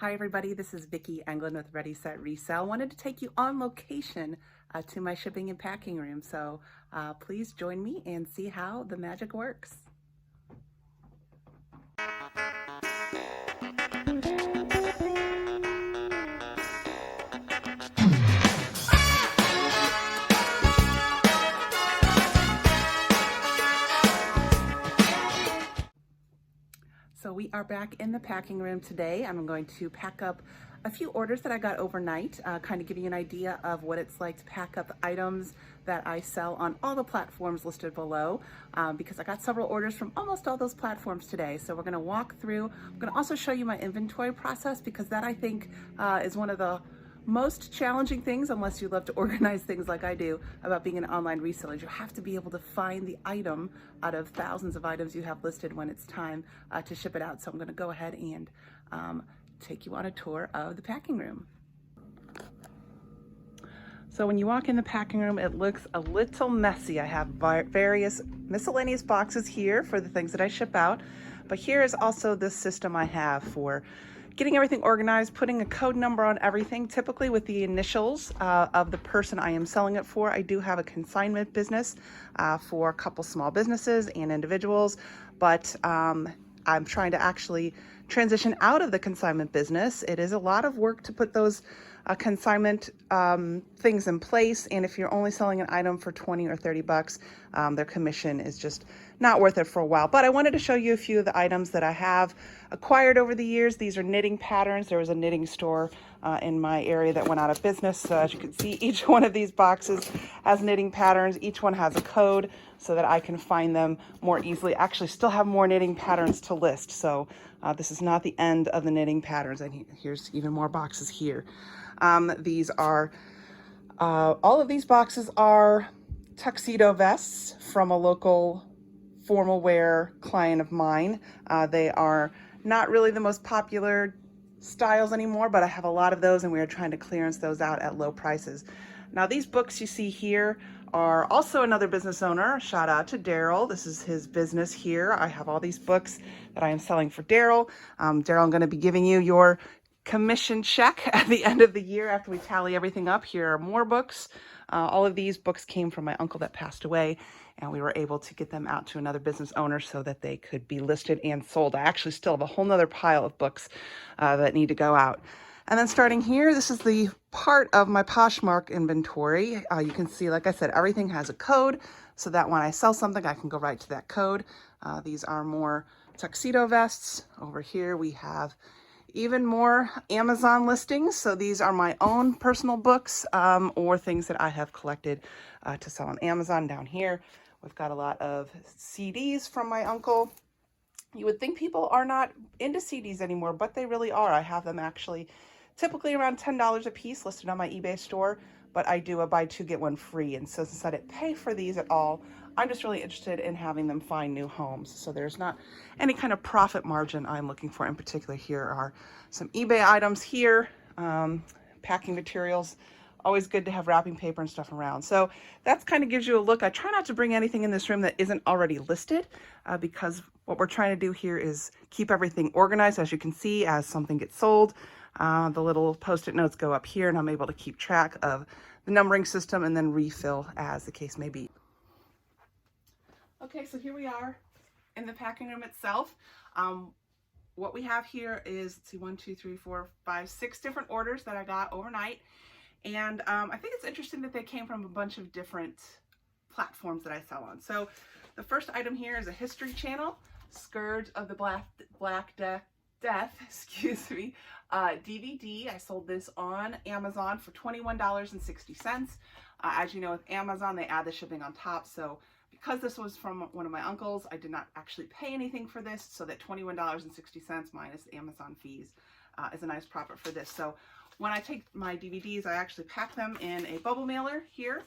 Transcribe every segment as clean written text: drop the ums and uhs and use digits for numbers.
Hi everybody, this is Vicki Englund with Ready Set Resell. Wanted to take you on location to my shipping and packing room. So please join me and see how the magic works. So we are back in the packing room today. I'm going to pack up a few orders that I got overnight, kind of give you an idea of what it's like to pack up items that I sell on all the platforms listed below, because I got several orders from almost all those platforms today. So we're gonna walk through. I'm gonna also show you my inventory process, because that I think is one of the most challenging things, unless you love to organize things like I do, about being an online reseller. You have to be able to find the item out of thousands of items you have listed when it's time to ship it out. So I'm going to go ahead and take you on a tour of the packing room. So when you walk in the packing room, it looks a little messy. I have various miscellaneous boxes here for the things that I ship out, but here is also the system I have for getting everything organized, putting a code number on everything, typically with the initials of the person I am selling it for. I do have a consignment business for a couple small businesses and individuals, but I'm trying to actually transition out of the consignment business. It is a lot of work to put those consignment things in place, and if you're only selling an item for 20 or 30 bucks, their commission is just not worth it for a while. But I wanted to show you a few of the items that I have acquired over the years. These are knitting patterns. There was a knitting store in my area that went out of business. So as you can see, each one of these boxes has knitting patterns. Each one has a code so that I can find them more easily. Actually, still have more knitting patterns to list. So this is not the end of the knitting patterns. And here's even more boxes here. These are, all of these boxes are tuxedo vests from a local formal wear client of mine. They are not really the most popular styles anymore, but I have a lot of those and we are trying to clearance those out at low prices. Now these books you see here are also another business owner. Shout out to Daryl. This is his business here. I have all these books that I am selling for Daryl. Daryl, I'm going to be giving you your commission check at the end of the year after we tally everything up. Here are more books. All of these books came from my uncle that passed away, and we were able to get them out to another business owner so that they could be listed and sold. I actually still have a whole nother pile of books that need to go out. And then starting here, this is the part of my Poshmark inventory. You can see, like I said, everything has a code so that when I sell something, I can go right to that code. These are more tuxedo vests. Over here, we have even more Amazon listings. So these are my own personal books or things that I have collected to sell on Amazon. Down here, we've got a lot of CDs from my uncle. You would think people are not into CDs anymore, but they really are. I have them actually typically around $10 a piece listed on my eBay store, but I do a buy two, get one free. And so since I didn't pay for these at all, I'm just really interested in having them find new homes. So there's not any kind of profit margin I'm looking for in particular. Here are some eBay items here, packing materials. Always good to have wrapping paper and stuff around. So that's kind of gives you a look. I try not to bring anything in this room that isn't already listed because what we're trying to do here is keep everything organized. As you can see, as something gets sold, the little post-it notes go up here and I'm able to keep track of the numbering system and then refill as the case may be. Okay, so here we are in the packing room itself. What we have here is, let's see, 1, 2, 3, 4, 5, 6 different orders that I got overnight. And I think it's interesting that they came from a bunch of different platforms that I sell on. So the first item here is a History Channel, Scourge of the Black Death, excuse me, DVD. I sold this on Amazon for $21.60. As you know, with Amazon, they add the shipping on top. So because this was from one of my uncles, I did not actually pay anything for this. So that $21.60 minus the Amazon fees is a nice profit for this. So when I take my DVDs, I actually pack them in a bubble mailer here.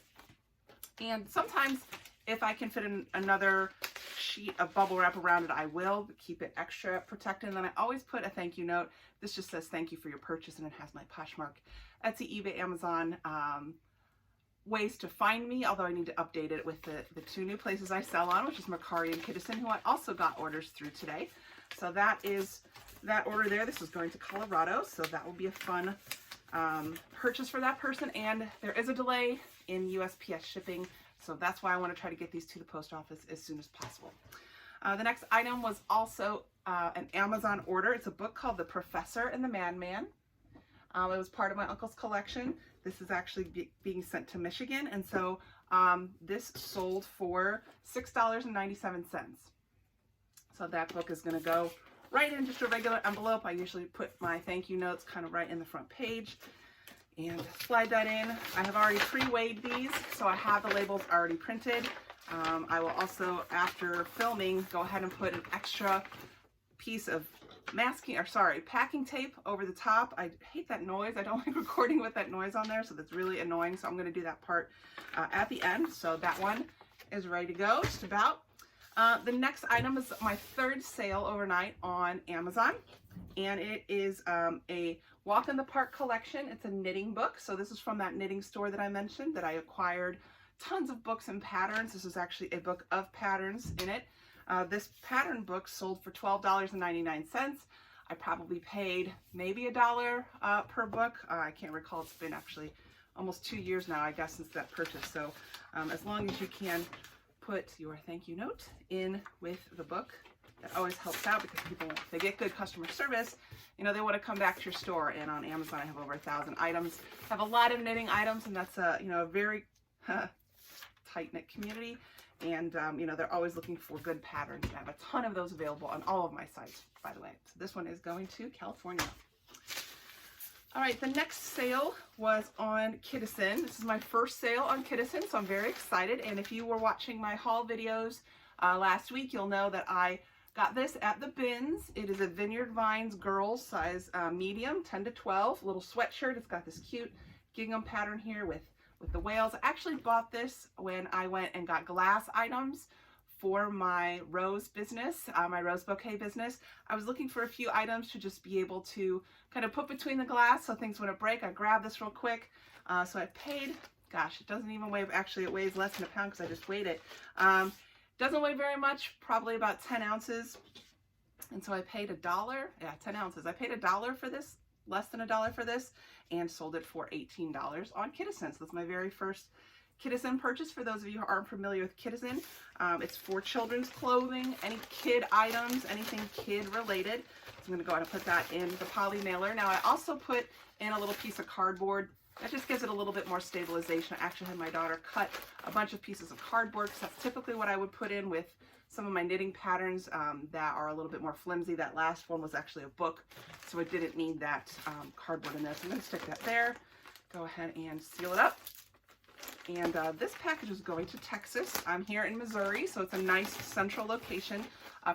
And sometimes if I can fit in another sheet of bubble wrap around it, I will keep it extra protected. And then I always put a thank you note. This just says thank you for your purchase, and it has my Poshmark, Etsy, eBay, Amazon ways to find me, although I need to update it with the 2 new places I sell on, which is Mercari and Kidizen, who I also got orders through today. So that is that order there. This was going to Colorado, so that will be a fun purchase for that person. And there is a delay in USPS shipping, so that's why I want to try to get these to the post office as soon as possible. The next item was also an Amazon order. It's a book called The Professor and the Madman. It was part of my uncle's collection. This is actually being sent to Michigan, and so this sold for $6.97. So that book is going to go right in just a regular envelope. I usually put my thank you notes kind of right in the front page and slide that in. I have already pre-weighed these, so I have the labels already printed. I will also, after filming, go ahead and put an extra piece of packing tape over the top. I hate that noise. I don't like recording with that noise on there, so that's really annoying. So I'm going to do that part at the end. So that one is ready to go, just about. The next item is my third sale overnight on Amazon, and it is a walk in the park collection. It's a knitting book. So this is from that knitting store that I mentioned that I acquired tons of books and patterns. This is actually a book of patterns in it. This pattern book sold for $12.99. I probably paid maybe $1 per book. I can't recall. It's been actually almost 2 years now, I guess, since that purchase. So as long as you can put your thank you note in with the book, that always helps out, because people, if they get good customer service, you know, they want to come back to your store. And on Amazon, I have over 1,000 items. I have a lot of knitting items, and that's a, you know, a very tight-knit community. And, you know, they're always looking for good patterns. And I have a ton of those available on all of my sites, by the way. So this one is going to California. All right, the next sale was on Kidizen. This is my first sale on Kidizen, so I'm very excited. And if you were watching my haul videos last week, you'll know that I got this at the bins. It is a Vineyard Vines girls size medium, 10 to 12, little sweatshirt. It's got this cute gingham pattern here with the whales. I actually bought this when I went and got glass items for my rose business, my rose bouquet business. I was looking for a few items to just be able to kind of put between the glass so things wouldn't break. I grabbed this real quick. So I paid, gosh, it doesn't even weigh, actually it weighs less than a pound because I just weighed it. Doesn't weigh very much, probably about 10 ounces. And so I paid $1, yeah, 10 ounces. I paid $1 for this, less than $1 for this, and sold it for $18 on Kidizen. So that's my very first Kidizen purchase. For those of you who aren't familiar with Kidizen, it's for children's clothing, any kid items, anything kid related. So I'm going to go ahead and put that in the poly mailer. Now I also put in a little piece of cardboard. That just gives it a little bit more stabilization. I actually had my daughter cut a bunch of pieces of cardboard, because that's typically what I would put in with some of my knitting patterns that are a little bit more flimsy. That last one was actually a book, so it didn't need that cardboard in there. So I'm going to stick that there. Go ahead and seal it up. And this package is going to Texas. I'm here in Missouri, so it's a nice central location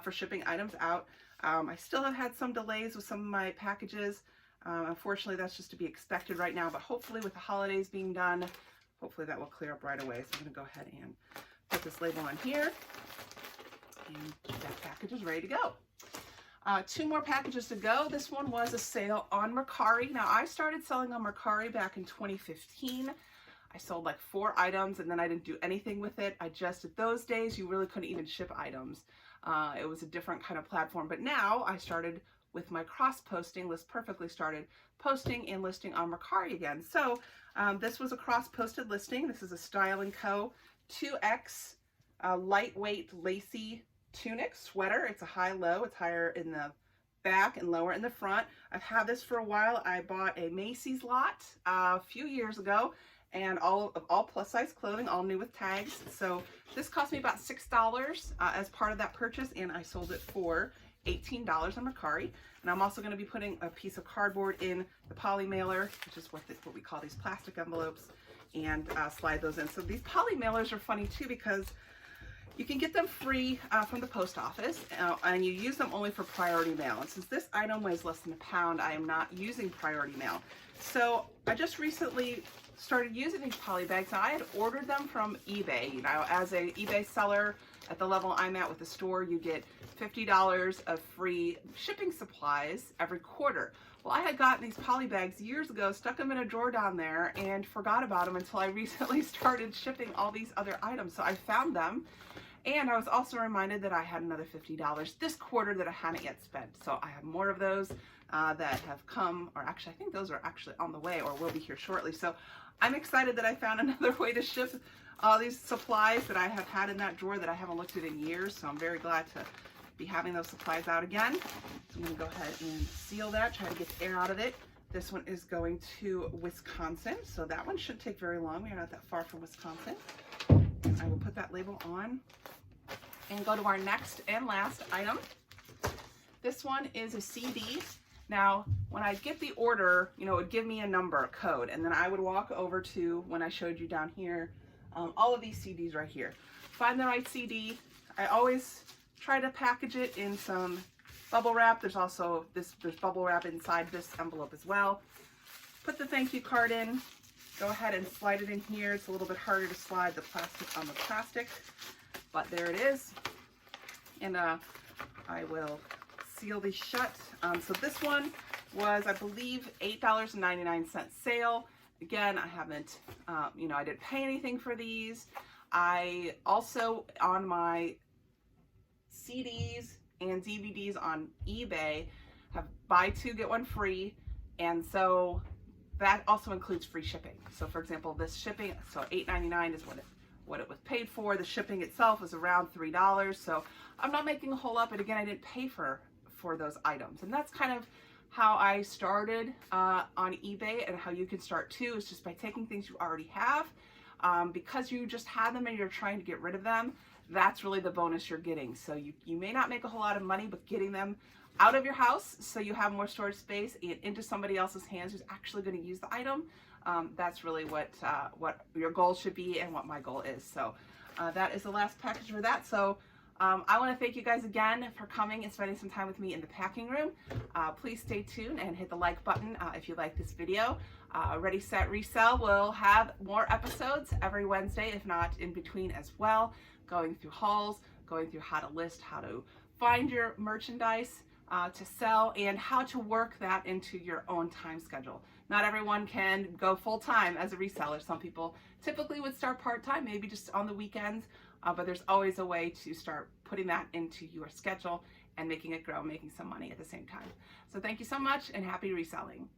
for shipping items out. I still have had some delays with some of my packages. Unfortunately, that's just to be expected right now, but hopefully with the holidays being done, hopefully that will clear up right away. So I'm going to go ahead and put this label on here, and that package is ready to go. 2 more packages to go. This one was a sale on Mercari. Now, I started selling on Mercari back in 2015. I sold like 4 items, and then I didn't do anything with it. I just, at those days, you really couldn't even ship items. It was a different kind of platform. But now I started with my cross-posting. List Perfectly started posting and listing on Mercari again. So this was a cross-posted listing. This is a Style & Co. 2X lightweight lacy tunic sweater. It's a high-low. It's higher in the back and lower in the front. I've had this for a while. I bought a Macy's lot a few years ago, and all plus size clothing, all new with tags. So this cost me about $6 as part of that purchase, and I sold it for $18 on Mercari. And I'm also going to be putting a piece of cardboard in the poly mailer, which is what we call these plastic envelopes, and slide those in. So these poly mailers are funny too, because you can get them free from the post office, and you use them only for priority mail. And since this item weighs less than a pound, I am not using priority mail. So I just recently started using these poly bags. Now, I had ordered them from eBay. You know, as a eBay seller at the level I'm at with the store, you get $50 of free shipping supplies every quarter. Well, I had gotten these poly bags years ago, stuck them in a drawer down there, and forgot about them until I recently started shipping all these other items. So I found them, And I was also reminded that I had another $50 this quarter that I hadn't yet spent. So I have more of those that have come, or actually I think those are actually on the way or will be here shortly. So I'm excited that I found another way to ship all these supplies that I have had in that drawer that I haven't looked at in years. So I'm very glad to be having those supplies out again. So I'm going to go ahead and seal that, try to get the air out of it. This one is going to Wisconsin, so that one shouldn't take very long. We are not that far from Wisconsin. And I will put that label on and go to our next and last item. This one is a CD. Now, when I get the order, you know, it would give me a number, a code, and then I would walk over to, when I showed you down here, all of these CDs right here. Find the right CD. I always try to package it in some bubble wrap. There's also there's bubble wrap inside this envelope as well. Put the thank you card in. Go ahead and slide it in here. It's a little bit harder to slide the plastic on the plastic, but there it is. And I will seal these shut. So this one was, I believe, $8.99 sale. Again, I haven't, you know, I didn't pay anything for these. I also, on my CDs and DVDs on eBay, have buy two get one free, and so that also includes free shipping. So for example, this shipping, so $8.99 is what it was paid for. The shipping itself was around $3, so I'm not making a whole lot, but again, I didn't pay for those items. And that's kind of how I started on eBay, and how you can start too, is just by taking things you already have, because you just have them and you're trying to get rid of them. That's really the bonus you're getting. So you may not make a whole lot of money, but getting them out of your house so you have more storage space and into somebody else's hands who's actually going to use the item, that's really what your goal should be and what my goal is. So that is the last package for that. So I want to thank you guys again for coming and spending some time with me in the packing room. Please stay tuned and hit the like button if you like this video. Ready, Set, Resell will have more episodes every Wednesday, if not in between as well, going through hauls, going through how to list, how to find your merchandise to sell, and how to work that into your own time schedule. Not everyone can go full-time as a reseller. Some people typically would start part-time, maybe just on the weekends, but there's always a way to start putting that into your schedule and making it grow, making some money at the same time. So thank you so much, and happy reselling.